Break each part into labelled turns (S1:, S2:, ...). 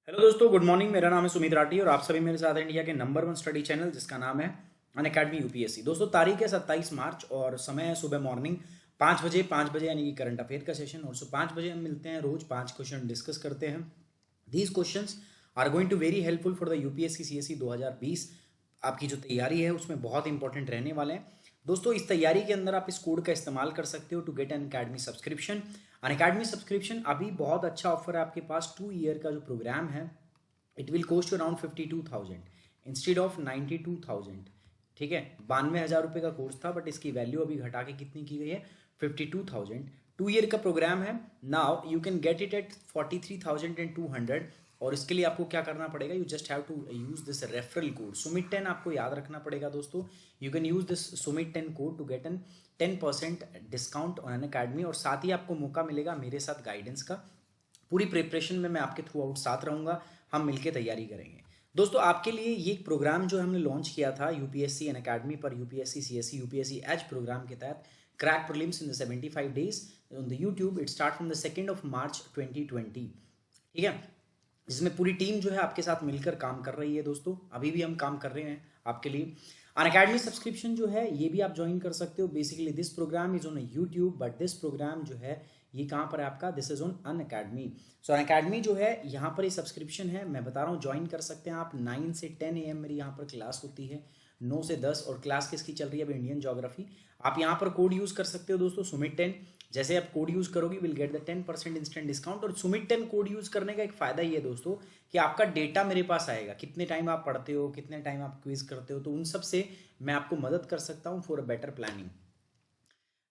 S1: Hello दोस्तों, good morning. मेरा नाम है सुमित राठी और आप सभी मेरे साथ हैं इंडिया के नंबर 1 स्टडी चैनल जिसका नाम है अनअकैडमी यूपीएससी। दोस्तों, तारीख है 27 मार्च और समय है सुबह मॉर्निंग 5 बजे यानी कि करंट अफेयर का सेशन। और 5 बजे हम मिलते हैं, रोज 5 क्वेश्चन डिस्कस करते हैं। These questions are going to very helpful for the UPSC CSC 2020। आपकी जो तैयारी है उसमें बहुत इंपॉर्टेंट रहने वाले हैं। दोस्तों, इस तैयारी के अंदर आप इस कोड का इस्तेमाल कर सकते हो to get Unacademy subscription. Unacademy subscription अभी बहुत अच्छा ऑफर है आपके पास। 2 ईयर का जो प्रोग्राम है it will cost you around 52,000 instead of 92,000। ठीक है, 92,000 रुपये का कोर्स था, बट इसकी वैल्यू अभी घटा के कितनी की गई है, 52,000। 2 ईयर का प्रोग्राम है। Now you can get it at 43,200। और इसके लिए आपको क्या करना पड़ेगा, you just have to use this referral code Sumit 10। आपको याद रखना पड़ेगा दोस्तों, you can use this Sumit 10 code to get an 10% discount on Unacademy. और साथ ही आपको मौका मिलेगा मेरे साथ गाइडेंस का। पूरी प्रिपरेशन में मैं आपके थ्रू आउट साथ रहूंगा, हम मिलकर तैयारी करेंगे। दोस्तों, आपके लिए ये प्रोग्राम जो हमने लॉन्च किया था यूपीएससी एन अकेडमी पर, UPSC CSC UPSC edge programme के तहत, crack prelims in the 75 days on the YouTube. It start from the 2 March 2020। ठीक है, जिसमें पूरी टीम जो है आपके साथ मिलकर काम कर रही है। दोस्तों, अभी भी हम काम कर रहे हैं आपके लिए। अन अकेडमी सब्सक्रिप्शन जो है ये भी आप ज्वाइन कर सकते हो। Basically this programme is on YouTube, but this programme जो है ये कहाँ पर है आपका, this is on Unacademy. So Unacademy जो है यहाँ पर ये सब्सक्रिप्शन है, मैं बता रहा हूँ, ज्वाइन कर सकते हैं आप। 9 से 10 AM मेरी यहाँ पर क्लास होती है, 9 से 10। और क्लास किसकी चल रही है अभी, इंडियन ज्योग्राफी। आप यहाँ पर कोड यूज कर सकते हो दोस्तों, सुमित 10। जैसे आप कोड यूज करोगे will get the 10% instant discount. और सुमित 10 कोड यूज करने का एक फायदा ये है दोस्तों कि आपका डेटा मेरे पास आएगा, कितने टाइम आप पढ़ते हो, कितने टाइम आप क्विज करते हो, तो उन सब से मैं आपको मदद कर सकता हूँ फॉर अ बेटर प्लानिंग।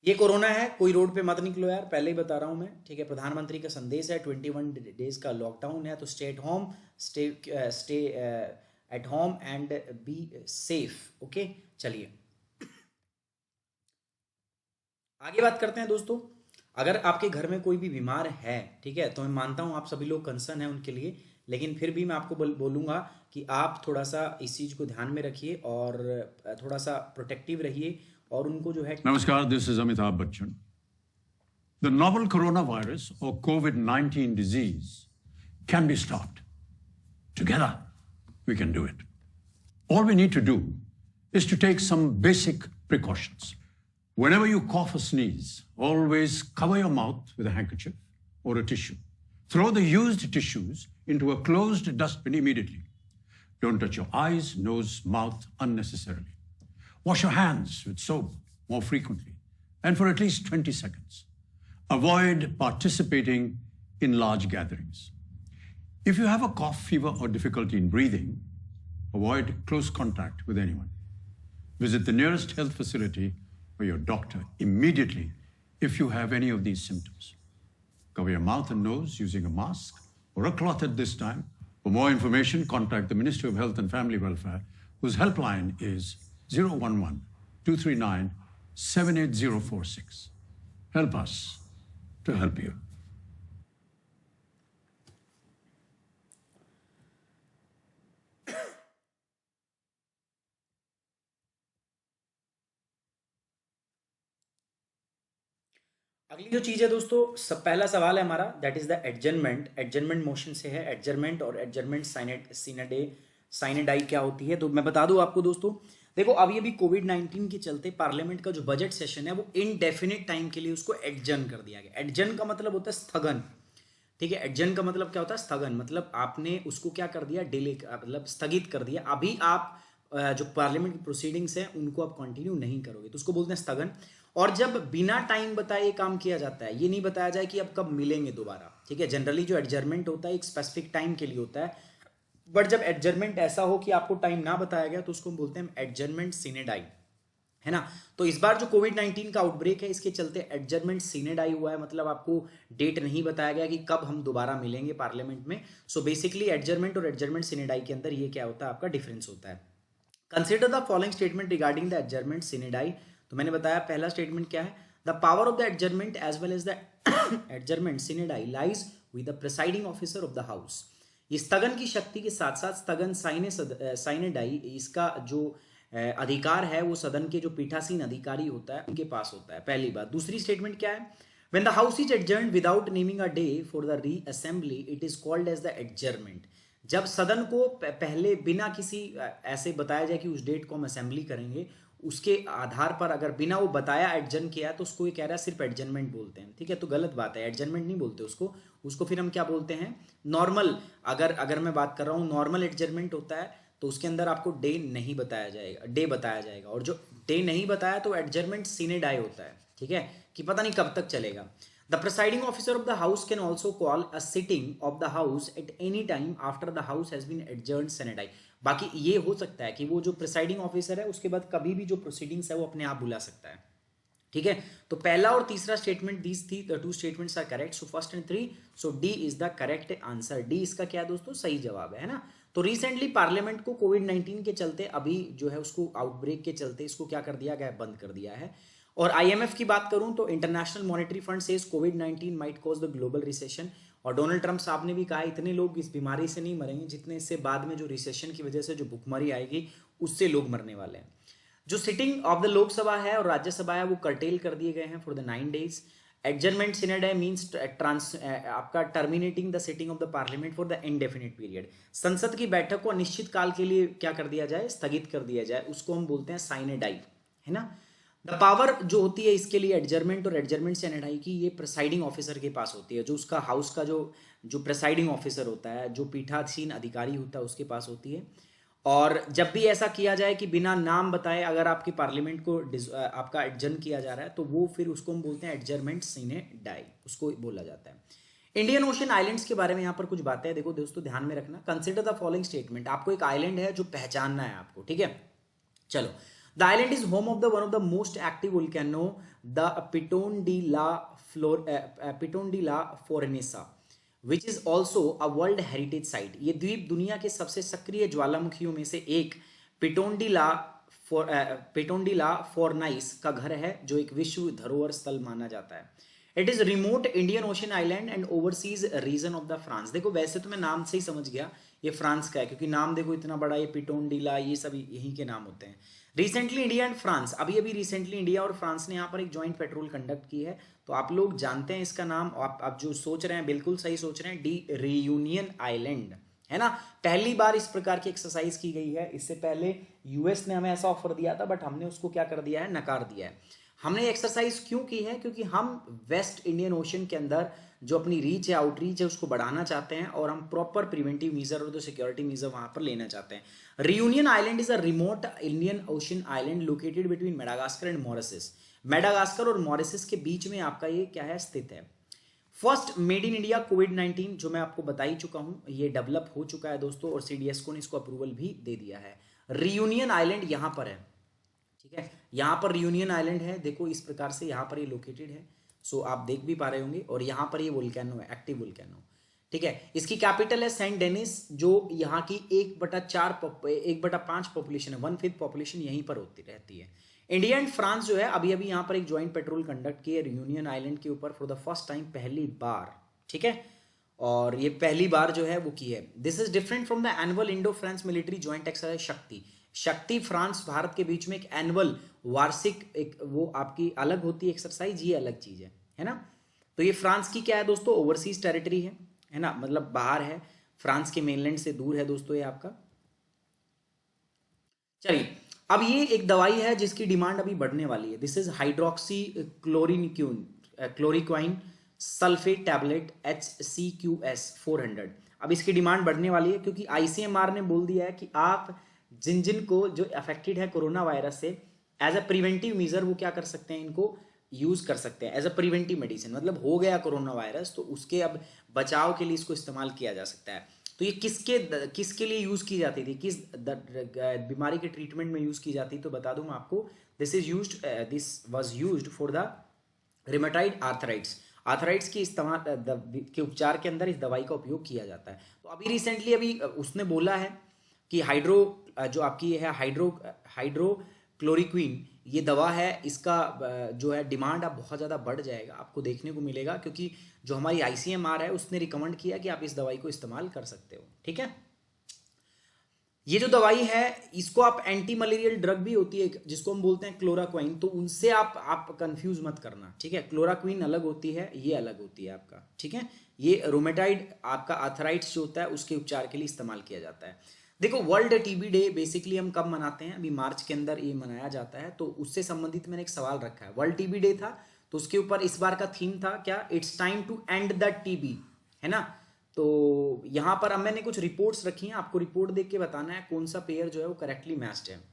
S1: ये कोरोना है, कोई रोड पे मत निकलो यार, पहले ही बता रहा हूं मैं। ठीक है, प्रधानमंत्री का संदेश है, 21 डेज का लॉकडाउन है, तो stay at home, stay at home and be safe. Okay, चलिए आगे बात करते हैं दोस्तों। अगर आपके घर में कोई भी बीमार है, ठीक है, तो मैं मानता हूं आप सभी लोग कंसर्न है उनके लिए, लेकिन फिर भी मैं आपको बोलूंगा कि आप थोड़ा सा इस चीज को ध्यान में रखिए और थोड़ा सा प्रोटेक्टिव रहिए और उनको जो है।
S2: Namaskar, this is Amitabh Bachchan. The novel coronavirus or COVID-19 disease can be stopped. Together, we can do it. All we need to do is to take some basic precautions. Whenever you cough or sneeze, always cover your mouth with a handkerchief or a tissue. Throw the used tissues into a closed dustbin immediately. Don't touch your eyes, nose, mouth unnecessarily. Wash your hands with soap more frequently and for at least 20 seconds. Avoid participating in large gatherings. If you have a cough, fever, or difficulty in breathing, avoid close contact with anyone. Visit the nearest health facility or your doctor immediately if you have any of these symptoms. Cover your mouth and nose using a mask or a cloth at this time. For more information, contact the Ministry of Health and Family Welfare, whose helpline is 011-239-78046. Help us to help you.
S1: अगली जो चीज है दोस्तों, सब पहला सवाल है हमारा, that is the adjournment. Adjournment motion से है, एडजर्नमेंट और एडजर्नमेंट साइनेडाई क्या होती है, तो मैं बता दूं आपको दोस्तों। देखो, अभी कोविड-19 के चलते पार्लियामेंट का जो बजट सेशन है वो इनडेफिनिट टाइम के लिए उसको एडजर्न कर दिया गया। एडजर्न का मतलब होता है स्थगन। ठीक है, एडजर्न का मतलब क्या होता है, स्थगन। मतलब आपने उसको क्या कर दिया, डिले, मतलब स्थगित कर दिया। अभी आप जो पार्लियामेंट की प्रोसीडिंग्स हैं उनको आप कंटिन्यू नहीं करोगे, तो उसको बोलते हैं स्थगन। और जब बिना टाइम बताए काम किया जाता है, ये नहीं बताया जाए कि अब कब मिलेंगे दोबारा। ठीक है, जनरली जो एडजर्नमेंट होता है एक स्पेसिफिक टाइम के लिए होता है, बट जब एडजर्नमेंट ऐसा हो कि आपको टाइम ना बताया गया तो उसको बोलते हैं एडजर्नमेंट सीनेडाई, है ना। तो इस बार जो कोविड-19 का आउटब्रेक है इसके चलते एडजर्नमेंट सीनेडाई हुआ है, मतलब आपको डेट नहीं बताया गया कि कब हम दोबारा मिलेंगे पार्लियामेंट में। सो बेसिकली एडजर्नमेंट और एडजर्नमेंट सीनेडाई के अंदर ये क्या होता है, आपका डिफरेंस होता है। Consider the following statement regarding the adjournment sine die. तो मैंने बताया पहला स्टेटमेंट क्या है, the power of the adjournment as well as the adjournment sine die lies with the presiding officer of the house. स्थगन की शक्ति के साथ साथ स्थगन साइनेडाई, इसका जो अधिकार है वो सदन के जो पीठासीन अधिकारी होता है उनके पास होता है, पहली बात। दूसरी स्टेटमेंट क्या है, when the house is adjourned without naming a day for the reassembly it is called as the adjournment। जब सदन को पहले बिना किसी ऐसे बताया जाए कि उस डेट को हम असेंबली करेंगे, उसके आधार पर अगर बिना वो बताया एडजर्न किया तो उसको ये कह रहा है सिर्फ एडजर्नमेंट बोलते हैं, ठीक है। तो गलत बात है, एडजर्नमेंट नहीं बोलते उसको, उसको फिर हम क्या बोलते हैं, नॉर्मल। अगर मैं बात कर रहा हूँ नॉर्मल एडजर्नमेंट होता है तो उसके अंदर आपको डे नहीं बताया जाएगा, डे बताया जाएगा, और जो डे नहीं बताया तो एडजर्नमेंट सीने डाई होता है, ठीक है, कि पता नहीं कब तक चलेगा। The presiding officer of the house can also call a sitting of the house at any time after the house has been adjourned sine die। बाकी ये हो सकता है कि वो जो प्रिसाइडिंग ऑफिसर है उसके बाद कभी भी जो प्रोसीडिंग्स है वो अपने आप बुला सकता है, ठीक है। तो पहला और तीसरा statement, these the the two statements are correct, so first and 3, so D is the correct answer. D इसका क्या है दोस्तों, सही जवाब है ना। तो रिसेंटली पार्लियामेंट को कोविड-19 के चलते अभी जो है उसको आउटब्रेक के चलते इसको क्या कर दिया गया, बंद कर दिया है। और आईएमएफ की बात करूं तो international monetary fund says covid might cause the global recession, और डोनाल्ड ट्रंप साहब ने भी कहा इतने लोग इस बीमारी से नहीं मरेंगे जितने इससे बाद में जो रिसेशन की वजह से जो भुखमरी आएगी उससे लोग मरने वाले हैं। जो सिटिंग ऑफ द लोकसभा है और राज्यसभा है वो कर्टेल कर दिए गए हैं for the 9 days। Adjournment sine die means आपका terminating the sitting of the parliament for the indefinite period. संसद की बैठक को अनिश्चित काल के लिए क्या कर दिया जाए, स्थगित कर दिया जाए, उसको हम बोलते हैं साइने डाई, है ना। द पावर जो होती है इसके लिए एडजर्नमेंट और एडजर्नमेंट से एनएडआई की, ये प्रिसाइडिंग ऑफिसर के पास होती है, जो उसका हाउस का जो प्रिसाइडिंग ऑफिसर होता है, जो पीठासीन अधिकारी होता है उसके पास होती है। और जब भी ऐसा किया जाए कि बिना नाम बताए अगर आपकी पार्लियामेंट को आपका एडजर्न किया जा रहा है तो वो फिर उसको हम बोलते हैं एडजर्नमेंट सीने डाई, उसको बोला जाता है। इंडियन ओशन आइलैंड्स के बारे में यहाँ पर कुछ बातें हैं, देखो दोस्तों ध्यान में रखना। कंसिडर द फॉलोइंग स्टेटमेंट, आपको एक आइलैंड है जो पहचानना है आपको, ठीक है। चलो, the island is home of the one of the most active volcano, the Piton de la Fournaise, which is also a world heritage site. ये द्वीप दुनिया के सबसे सक्रिय ज्वालामुखियों में से एक पिटोंडिला फोरनाइस का घर है, जो एक विश्व धरोहर स्थल माना जाता है। It is remote Indian ocean island and overseas region of the France. देखो वैसे तो मैं नाम से ही समझ गया ये फ्रांस का है, क्योंकि नाम देखो इतना बड़ा, ये पिटोंडिला, ये सब यहीं के नाम होते हैं। रिसेंटली इंडिया एंड फ्रांस, अभी अभी रिसेंटली इंडिया और फ्रांस ने यहाँ पर एक जॉइंट पेट्रोल कंडक्ट की है, तो आप लोग जानते हैं इसका नाम। आप जो सोच रहे हैं बिल्कुल सही सोच रहे हैं, डी रियूनियन आइलैंड, है ना। पहली बार इस प्रकार की एक्सरसाइज की गई है, इससे पहले यूएस ने हमें ऐसा ऑफर दिया था बट हमने उसको क्या कर दिया है, नकार दिया है। हमने एक्सरसाइज क्यों की है, क्योंकि हम वेस्ट इंडियन ओशन के अंदर जो अपनी रीच है, आउटरीच है, उसको बढ़ाना चाहते हैं और हम प्रॉपर प्रिवेंटिव मीजर और जो सिक्योरिटी मीजर वहां पर लेना चाहते हैं। Reunion island is a remote Indian ocean island located between Madagascar and Mauritius. Madagascar और मॉरिशस के बीच में आपका ये क्या है, स्थित है। फर्स्ट मेड इन इंडिया कोविड-19 जो मैं आपको बता ही चुका हूं, ये डेवलप हो चुका है दोस्तों, और सीडीएसको ने इसको अप्रूवल भी दे दिया है। रियूनियन आइलैंड यहां पर है, ठीक है, यहां पर रियूनियन आइलैंड है, देखो इस प्रकार से यहां पर ये लोकेटेड है। सो आप देख भी पा रहे होंगे, और यहां पर ये वोल्केनो है, एक्टिव वोल्केनो, ठीक है। इसकी कैपिटल है सेंट डेनिस, जो यहाँ की 1/5 पॉपुलेशन है, 1/5 पॉपुलेशन यहीं पर होती रहती है। इंडिया एंड फ्रांस जो है अभी अभी यहाँ पर एक ज्वाइंट पेट्रोल कंडक्ट की है रियूनियन आइलैंड के ऊपर फॉर द फर्स्ट टाइम, पहली बार, ठीक है। और ये पहली बार जो है वो की है। This is different from the annual Indo France military joint exercise शक्ति। शक्ति फ्रांस भारत के बीच में एक एनुअल वार्षिक एक वो आपकी अलग होती है एक्सरसाइज, ये अलग चीज है ना। तो ये फ्रांस की क्या है दोस्तों, ओवरसीज टेरिटरी है ना, मतलब बाहर है, फ्रांस के मेनलैंड से दूर है दोस्तों ये आपका। चलिए, अब ये एक दवाई है जिसकी डिमांड अभी बढ़ने वाली है। This is hydroxychloroquine sulphate tablet HCQS 400। अब इसकी डिमांड बढ़ने वाली है क्योंकि ICMR ने बोल दिया है कि आप जिन जिन को जो अफेक्टेड है कोरोना वायरस से, एज अ प्रिवेंटिव मेजर वो क्या कर सकते हैं, इनको यूज कर सकते हैं एज अ प्रिवेंटिव मेडिसिन। मतलब हो गया कोरोना वायरस तो उसके अब बचाव के लिए इसको इस्तेमाल किया जा सकता है। तो ये किसके लिए यूज की जाती थी, किस बीमारी के ट्रीटमेंट में यूज की जाती, तो बता दूं मैं आपको, this was used for the rheumatoid arthritis की इस्तेमाल के उपचार के अंदर इस दवाई का उपयोग किया जाता है। तो अभी रिसेंटली अभी उसने बोला है कि जो आपकी है हाइड्रोक्लोरिक्विन ये दवा है, इसका जो है डिमांड अब बहुत ज़्यादा बढ़ जाएगा, आपको देखने को मिलेगा, क्योंकि जो हमारी ICMR है उसने रिकमेंड किया कि आप इस दवाई को इस्तेमाल कर सकते हो, ठीक है। ये जो दवाई है इसको आप एंटी मलेरियल ड्रग भी होती है जिसको हम बोलते हैं क्लोराक्विन, तो उनसे आप कंफ्यूज मत करना, ठीक है। क्लोराक्विन अलग होती है, ये अलग होती है आपका, ठीक है। ये रोमेटाइड आपका आर्थराइटिस जो होता है उसके उपचार के लिए इस्तेमाल किया जाता है। देखो वर्ल्ड टीबी डे बेसिकली हम कब मनाते हैं, अभी मार्च के अंदर ये मनाया जाता है, तो उससे संबंधित मैंने एक सवाल रखा है। वर्ल्ड टीबी डे था तो उसके ऊपर इस बार का थीम था क्या, it's time to end the TB, है ना। तो यहां पर अब मैंने कुछ रिपोर्ट्स रखी हैं, आपको रिपोर्ट देख के बताना है कौन सा पेयर जो है वो करेक्टली मैच्ड है।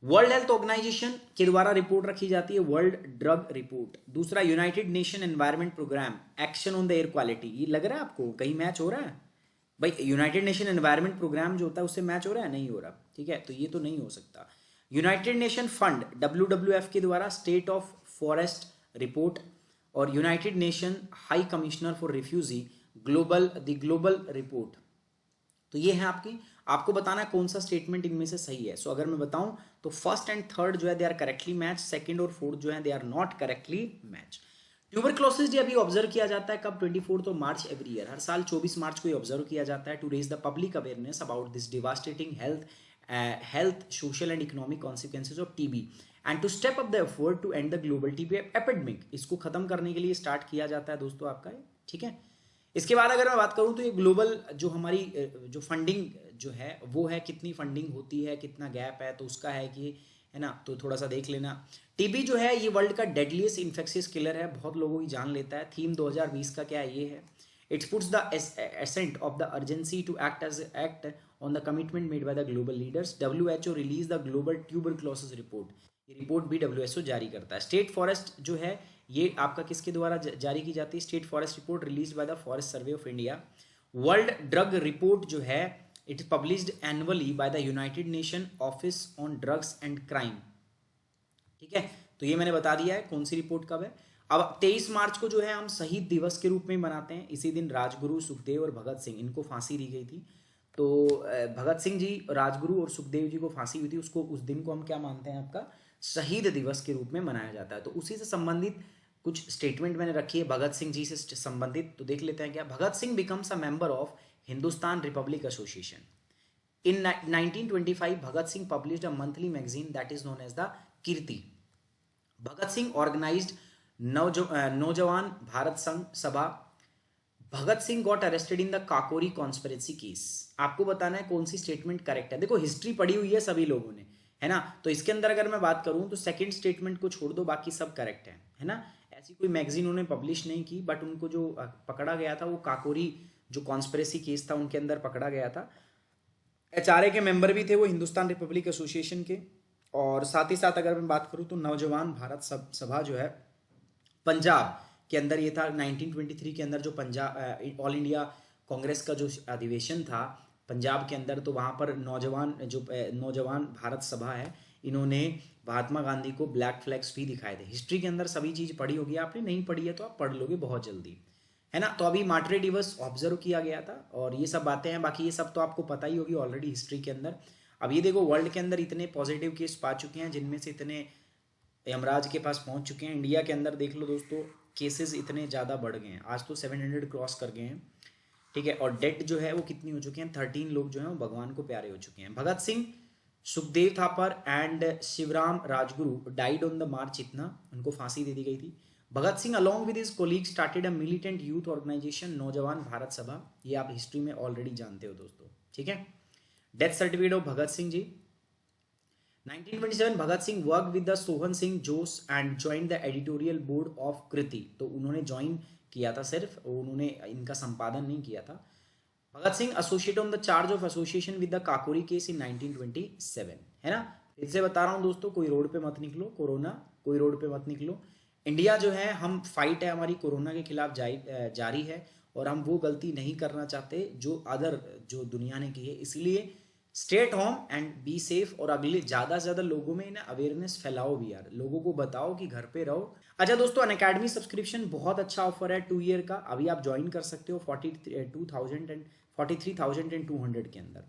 S1: वर्ल्ड हेल्थ ऑर्गेनाइजेशन के द्वारा रिपोर्ट रखी जाती है, वर्ल्ड ड्रग रिपोर्ट। दूसरा united nation environment programme action on the air quality, ये लग रहा है आपको कहीं मैच हो रहा है भाई? यूनाइटेड नेशन एनवायरनमेंट प्रोग्राम जो होता है उससे मैच हो रहा है? नहीं हो रहा, ठीक है, तो ये तो नहीं हो सकता। यूनाइटेड नेशन फंड WWF के द्वारा स्टेट ऑफ फॉरेस्ट रिपोर्ट, और United nation high commissioner for refugee global report. तो ये है आपकी, आपको बताना है कौन सा स्टेटमेंट इनमें से सही है। सो अगर मैं बताऊं तो फर्स्ट एंड थर्ड जो है they are correctly match, second और फोर्थ जो है they are not correctly match. Tuberculosis day अभी ऑब्जर्व किया जाता है कब, 24 मार्च एवरी ईयर, हर साल 24 मार्च को ऑब्जर्व किया जाता है, to raise the public awareness about this devastating health social and economic consequences of TB and to step up the effort to end the global TB epidemic. इसको खत्म करने के लिए स्टार्ट किया जाता है दोस्तों आपका, ठीक है। इसके बाद अगर मैं बात करूं तो ये ग्लोबल जो हमारी जो फंडिंग जो है वो है, कितनी फंडिंग होती है, कितना गैप है, तो उसका है कि, है ना, तो थोड़ा सा देख लेना। टीबी जो है ये वर्ल्ड का डेडलीस्ट इन्फेक्शियस किलर है, बहुत लोगों की जान लेता है। थीम 2020 का क्या है, ये है, it's puts the accent of the urgency to act on the commitment made by the global leaders. WHO release the global tuberculosis report, ये रिपोर्ट भी WHO जारी करता है। स्टेट फॉरेस्ट जो है ये आपका किसके द्वारा जारी की जाती है, state forest report release by the forest survey of India. World drug report जो है it is published annually by the United nation office on drugs and crime, ठीक है। तो ये मैंने बता दिया है कौन सी रिपोर्ट कब है। अब 23 मार्च को जो है हम शहीद दिवस के रूप में मनाते हैं। इसी दिन राजगुरु, सुखदेव और भगत सिंह, इनको फांसी दी गई थी। तो भगत सिंह जी, राजगुरु और सुखदेव जी को फांसी हुई थी, उसको उस दिन को हम क्या मानते हैं, आपका शहीद दिवस के रूप में मनाया जाता है। तो उसी से संबंधित कुछ स्टेटमेंट मैंने रखी है भगत सिंह जी से संबंधित, तो देख लेते हैं क्या। Bhagat Singh becomes a member of Hindustan republic association. In 1925, Bhagat Singh published a monthly magazine that is known as the Kirti. Bhagat Singh organized Naujawan Bharat Sangh Sabha. Bhagat Singh got arrested in the Kakori conspiracy case. आपको बताना है कौन सी statement correct है। देखो history पढ़ी हुई है सभी लोगों ने, है ना, तो इसके अंदर अगर मैं बात करूं तो सेकंड स्टेटमेंट को छोड़ दो, बाकी सब करेक्ट है ना। ऐसी कोई मैगजीन उन्होंने पब्लिश नहीं की, बट उनको जो पकड़ा गया था वो काकोरी जो कॉन्स्पिरेसी केस था उनके अंदर पकड़ा गया था। HRA के मेंबर भी थे वो हिंदुस्तान रिपब्लिक एसोसिएशन के। और साथ ही साथ अगर मैं बात करूं तो नौजवान भारत सभा जो है पंजाब के अंदर ये था 1923 के अंदर, जो पंजाब ऑल इंडिया कांग्रेस का जो अधिवेशन था पंजाब के अंदर, तो वहाँ पर नौजवान भारत सभा है, इन्होंने महात्मा गांधी को ब्लैक फ्लैग्स भी दिखाए थे। हिस्ट्री के अंदर सभी चीज़ पढ़ी होगी आपने, नहीं पढ़ी है तो आप पढ़ लोगे बहुत जल्दी, है ना। तो अभी मार्टरे दिवस ऑब्जर्व किया गया था और ये सब बातें हैं, बाकी ये सब तो आपको पता ही होगी ऑलरेडी हिस्ट्री के अंदर। अब ये देखो वर्ल्ड के अंदर इतने पॉजिटिव केस पा चुके हैं, जिनमें से इतने यमराज के पास पहुंच चुके हैं। इंडिया के अंदर देख लो दोस्तों, केसेस इतने ज़्यादा बढ़ गए हैं, आज तो 700 क्रॉस कर गए हैं, ठीक है। और डेथ जो है वो कितनी हो चुकी हैं, 13 लोग जो हैं वो भगवान को प्यारे हो चुके हैं। Bhagat Singh, Sukhdev Thapar and Shivram Rajguru died on the March, इतना उनको फांसी दे दी गई थी। Bhagat Singh along with his colleague started a militant youth organisation Naujawan Bharat सभा, ये आप हिस्ट्री में ऑलरेडी जानते हो दोस्तों, ठीक है। Death certificate of Bhagat Singh ji, 1927 Bhagat Singh work with the Sohan Singh Josh and join the editorial board of Kirti, तो उन्होंने ज्वाइन किया था सिर्फ, उन्होंने इनका संपादन नहीं किया था। Bhagat Singh associate on the charge of association with the Kakori case in 1927, है ना। फिर से बता रहा हूँ दोस्तों, कोई रोड पे मत निकलो, कोरोना कोई रोड पे मत निकलो। इंडिया जो है, हम फाइट है हमारी कोरोना के खिलाफ जारी है और हम वो गलती नहीं करना चाहते जो दुनिया ने की है, इसलिए stay at home and be safe. और अगले ज़्यादा से ज़्यादा लोगों में ना अवेयरनेस फैलाओ भी यार, लोगों को बताओ कि घर पे रहो। अच्छा दोस्तों, अनअकैडमी सब्सक्रिप्शन बहुत अच्छा ऑफर है 2 ईयर का, अभी आप ज्वाइन कर सकते हो 43,200 के अंदर।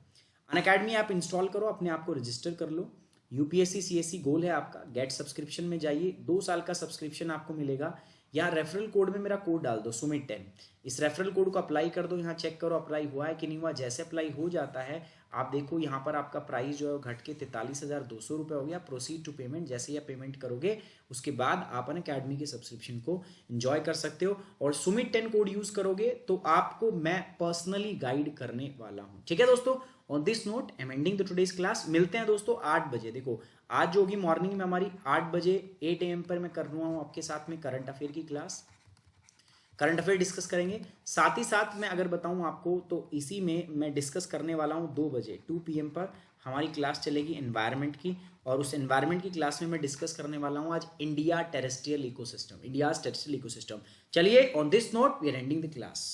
S1: अनअकैडमी ऐप इंस्टॉल करो, अपने आप को रजिस्टर कर लो। UPSC CSC गोल है आपका, गेट सब्सक्रिप्शन में जाइए, 2 साल का सब्सक्रिप्शन आपको मिलेगा। यहाँ रेफरल कोड में मेरा कोड डाल दो सुमित 10, इस रेफरल कोड को अप्लाई कर दो, यहाँ चेक करो अप्लाई हुआ है कि नहीं हुआ। जैसे अप्लाई हो जाता है आप देखो यहाँ पर आपका प्राइस जो है घट के 43,200 रुपये हो गया। प्रोसीड टू पेमेंट, जैसे ही आप पेमेंट करोगे उसके बाद आप अनअकैडमी के सब्सक्रिप्शन को एंजॉय कर सकते हो। और सुमित 10 कोड यूज करोगे तो आपको मैं पर्सनली गाइड करने वाला हूँ, ठीक है दोस्तों। On this note I am ending the today's class. मिलते हैं दोस्तों 8 बजे। देखो आज जो होगी मॉर्निंग में हमारी 8 बजे 8 AM पर मैं कर रहा हूँ आपके साथ में करंट अफेयर की क्लास, करंट अफेयर डिस्कस करेंगे। साथ ही साथ मैं अगर बताऊं आपको तो इसी में मैं डिस्कस करने वाला हूं 2 बजे 2 PM पर हमारी क्लास चलेगी एनवायरनमेंट की, और उस एनवायरनमेंट की क्लास में मैं डिस्कस करने वाला हूं आज India terrestrial ecosystem, India's terrestrial ecosystem. चलिए on this note we are ending the class.